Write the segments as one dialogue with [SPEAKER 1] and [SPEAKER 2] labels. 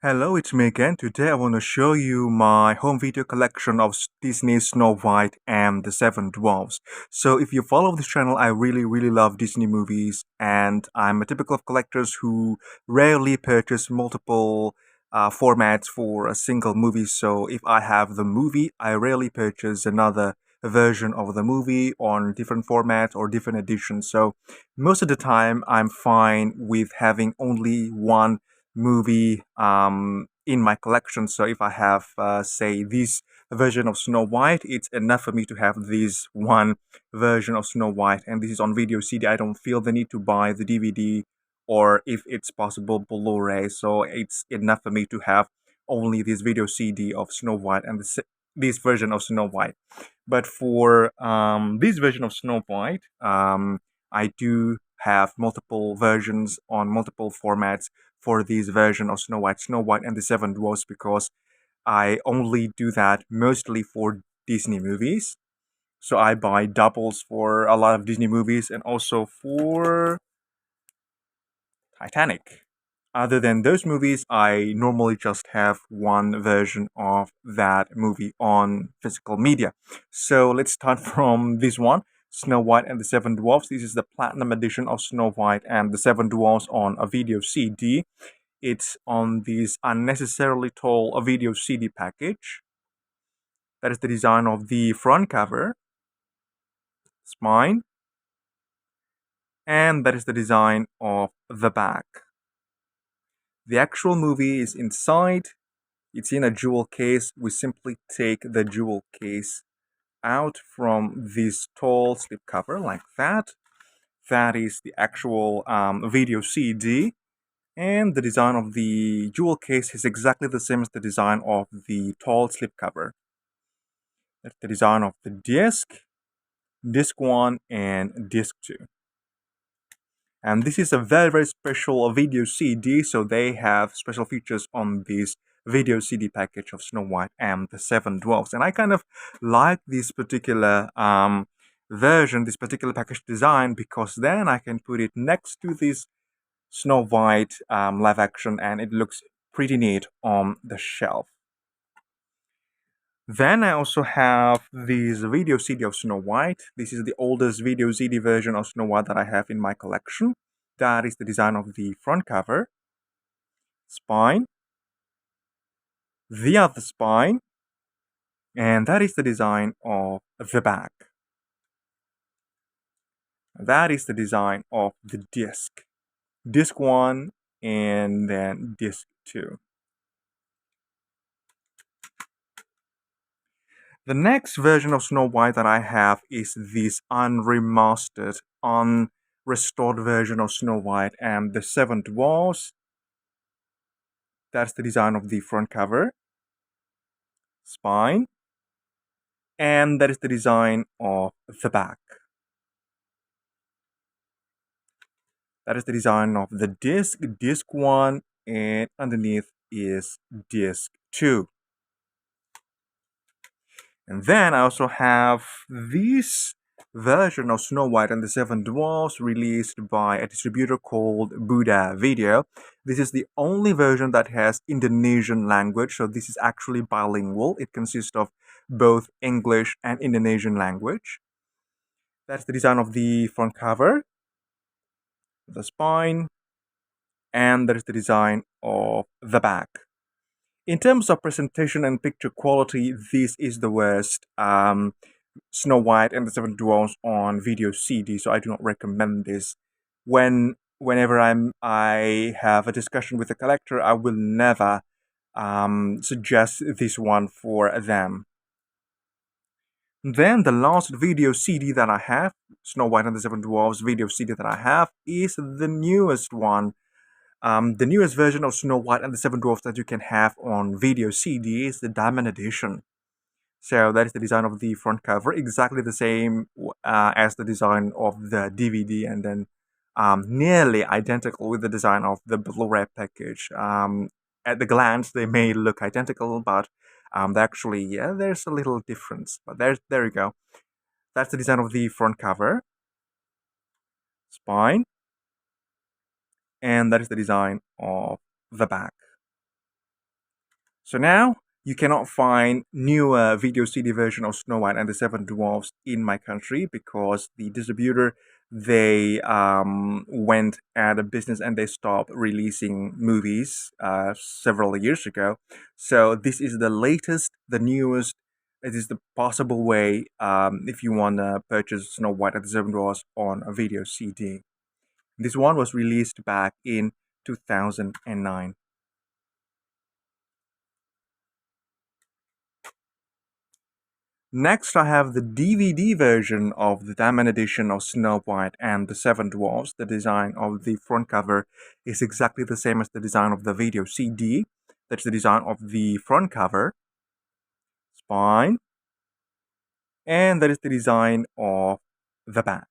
[SPEAKER 1] Hello, it's me again. Today I want to show you my home video collection of Disney's Snow White and the Seven Dwarfs. So if you follow this channel, I really love Disney movies, and I'm a typical of collectors who rarely purchase multiple formats for a single movie. So if I have the movie, I rarely purchase another version of the movie on different formats or different editions. So most of the time, I'm fine with having only one movie in my collection. So if I have, say, this version of Snow White, it's enough for me to have this one version of Snow White. And this is on video CD. I don't feel the need to buy the DVD or, if it's possible, Blu-ray. So it's enough for me to have only this video CD of Snow White and this version of Snow White. But for this version of Snow White, I do have multiple versions on multiple formats for this version of Snow White and the Seven Dwarfs, because I only do that mostly for Disney movies. So I buy doubles for a lot of Disney movies and also for Titanic. Other than those movies, I normally just have one version of that movie on physical media. So let's start from this one, Snow White and the Seven Dwarfs. This is the platinum edition of Snow White and the Seven Dwarfs on a video CD. It's on this unnecessarily tall video CD package. That is the design of the front cover, spine, and that is the design of the back. The actual movie is inside. It's in a jewel case. We simply take the jewel case out from this tall slipcover like that. That is the actual video CD. And the design of the jewel case is exactly the same as the design of the tall slipcover. That's the design of the disc 1, and disc 2. And this is a very special video CD, so they have special features on this video CD package of Snow White and the Seven Dwarfs. And I kind of like this particular version, this particular package design, because then I can put it next to this Snow White live action and it looks pretty neat on the shelf. Then I also have this video CD of Snow White. This is the oldest video CD version of Snow White that I have in my collection. That is the design of the front cover, spine, the other spine, and that is the design of the back. That is the design of the disc 1 and then disc 2. The next version of Snow White that I have is this unremastered, unrestored version of Snow White and the Seven Dwarfs. That's the design of the front cover, spine, and that is the design of the back. That is the design of the disc 1, and underneath is disc 2. And then I also have this version of Snow White and the Seven Dwarfs released by a distributor called Buddha Video. This is the only version that has Indonesian language, so this is actually bilingual. It consists of both English and Indonesian language. That's the design of the front cover, the spine, and that is the design of the back. In terms of presentation and picture quality, this is the worst Snow White and the Seven Dwarfs on video CD, so I do not recommend this. Whenever I have a discussion with a collector, I will never suggest this one for them. Then the last video CD that I have, Snow White and the Seven Dwarfs video CD that I have, is the newest one. The newest version of Snow White and the Seven Dwarfs that you can have on video CD is the Diamond Edition. So that is the design of the front cover, exactly the same as the design of the DVD, and then nearly identical with the design of the Blu-ray package. At the glance, they may look identical, but actually, yeah, there's a little difference. But there you go. That's the design of the front cover, spine, and that is the design of the back. So now you cannot find newer video CD version of Snow White and the Seven Dwarfs in my country because the distributor they went out of business and they stopped releasing movies several years ago. So this is the latest, the newest. It is the possible way if you want to purchase Snow White and the Seven Dwarfs on a video CD. This one was released back in 2009. Next, I have the DVD version of the Diamond Edition of Snow White and the Seven Dwarfs. The design of the front cover is exactly the same as the design of the video CD. That's the design of the front cover, spine, and that is the design of the back.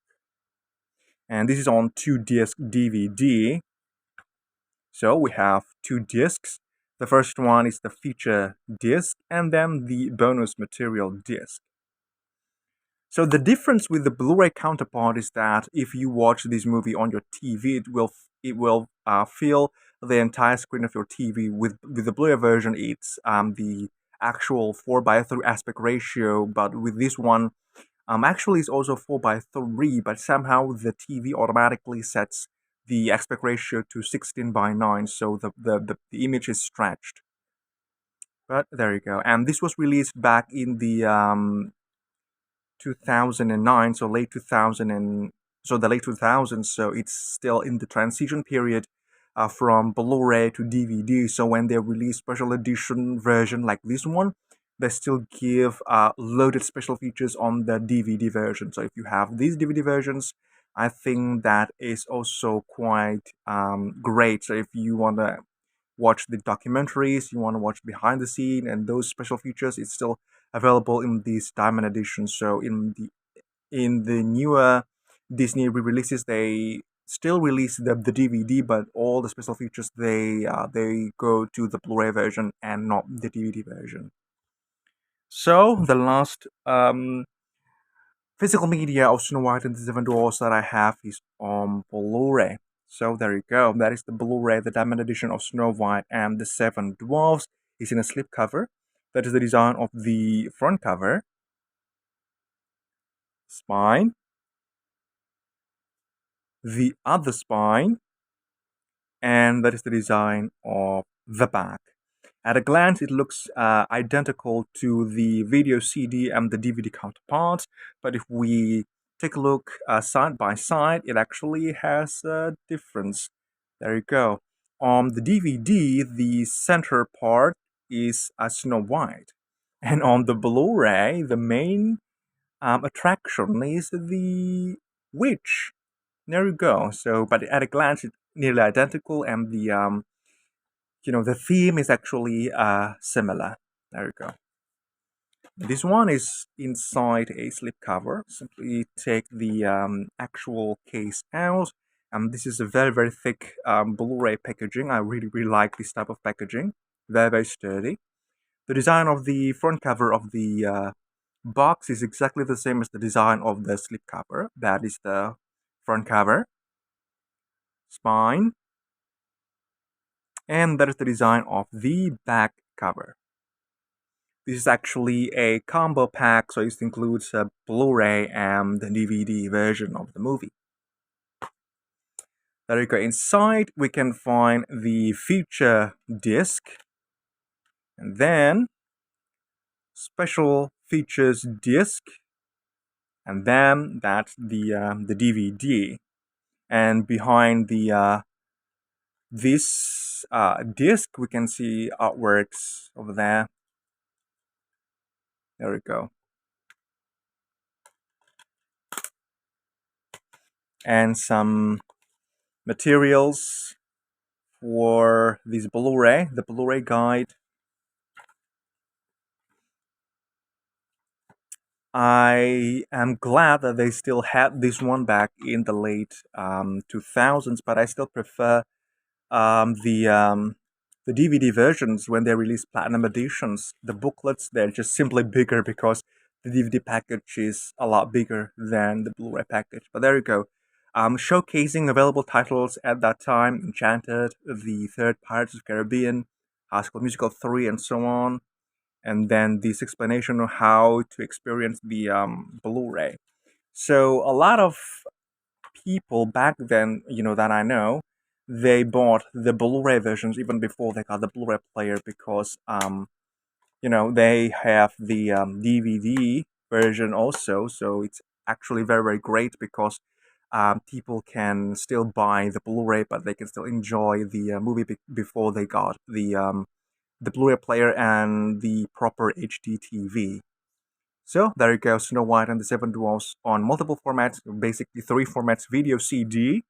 [SPEAKER 1] And this is on 2-disc DVD. So we have 2 discs. The first one is the feature disc and then the bonus material disc. So the difference with the Blu-ray counterpart is that if you watch this movie on your TV, it will fill the entire screen of your TV. With the Blu-ray version, it's the actual 4:3 aspect ratio, but with this one, actually it's also 4:3, but somehow the TV automatically sets the aspect ratio to 16:9, so the image is stretched. But there you go. And this was released back in the 2009, so late 2000 so the late 2000s, so it's still in the transition period from Blu-ray to DVD. So when they release special edition version like this one, they still give loaded special features on the DVD version. So if you have these DVD versions, I think that is also quite great. So if you want to watch the documentaries, you want to watch behind the scene and those special features, it's still available in this Diamond Edition. So in the newer Disney re-releases, they still release the DVD, but all the special features they go to the Blu-ray version and not the DVD version. So the last physical media of Snow White and the Seven Dwarfs that I have is on Blu-ray. So there you go. That is the Blu-ray, the Diamond Edition of Snow White and the Seven Dwarfs. It's in a slipcover. That is the design of the front cover, spine, the other spine, and that is the design of the back. At a glance, it looks identical to the video CD and the DVD counterparts, but if we take a look side by side, it actually has a difference. There you go. On the DVD, the center part is Snow White, and on the Blu-ray, the main attraction is the witch. There you go. So, but at a glance, it's nearly identical, and the theme is actually similar. There you go. This one is inside a slipcover. Simply take the actual case out. This is a very thick Blu-ray packaging. I really like this type of packaging. Very sturdy. The design of the front cover of the box is exactly the same as the design of the slipcover. That is the front cover, spine, and that is the design of the back cover. This is actually a combo pack, so it includes a Blu-ray and the DVD version of the movie. There you go. Inside, we can find the feature disc, and then special features disc, and then that's the DVD. And behind the this disc, we can see artworks over there. There we go. And some materials for this Blu-ray, the Blu-ray guide. I am glad that they still had this one back in the late 2000s, but I still prefer the DVD versions when they release platinum editions. The booklets, they're just simply bigger because the DVD package is a lot bigger than the Blu-ray package. But there you go. Showcasing available titles at that time: Enchanted, the third Pirates of the Caribbean, High School Musical 3, and so on. And then this explanation of how to experience the Blu-ray. So a lot of people back then, that I know, they bought the Blu-ray versions even before they got the Blu-ray player because they have the DVD version also. So it's actually very, very great because people can still buy the Blu-ray, but they can still enjoy the movie before they got the Blu-ray player and the proper HD TV. So there you go, Snow White and the Seven Dwarfs on multiple formats, basically three formats: video, CD,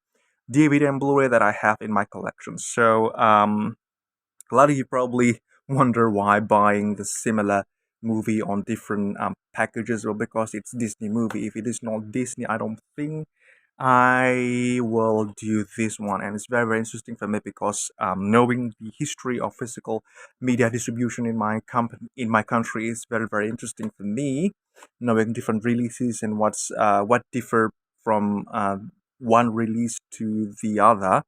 [SPEAKER 1] DVD, and Blu-ray that I have in my collection. So a lot of you probably wonder why buying the similar movie on different packages. Well, because it's Disney movie. If it is not Disney, I don't think I will do this one. And it's very, very interesting for me because knowing the history of physical media distribution in my company, in my country, is very, very interesting for me. Knowing different releases and what differ from one release to the other,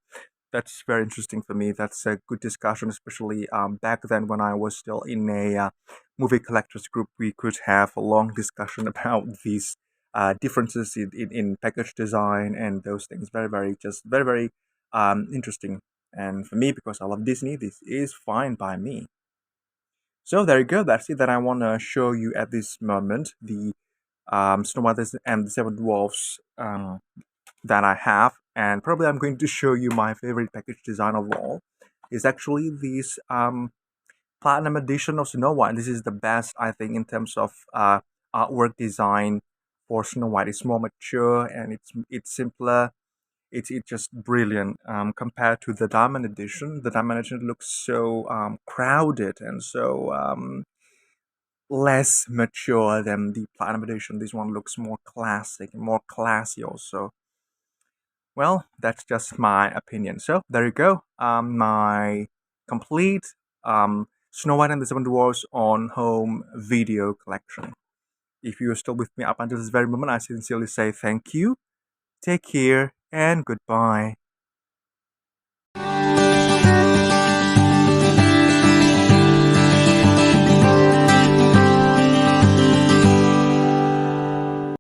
[SPEAKER 1] that's very interesting for me. That's a good discussion, especially back then when I was still in a movie collectors group. We could have a long discussion about these differences in package design and those things. Very, very, just very, very interesting. And for me, because I love Disney, this is fine by me. So there you go. That's it that I want to show you at this moment. The Snow White and the Seven Dwarfs that I have, and probably I'm going to show you my favorite package design of all. Is actually this platinum edition of Snow White. This is the best, I think, in terms of artwork design for Snow White. It's more mature and it's simpler. It's just brilliant compared to the Diamond edition. The Diamond edition looks so crowded and so less mature than the Platinum edition. This one looks more classic and more classy also. Well, that's just my opinion. So there you go. My complete Snow White and the Seven Dwarfs on home video collection. If you're still with me up until this very moment, I sincerely say thank you, take care, and goodbye.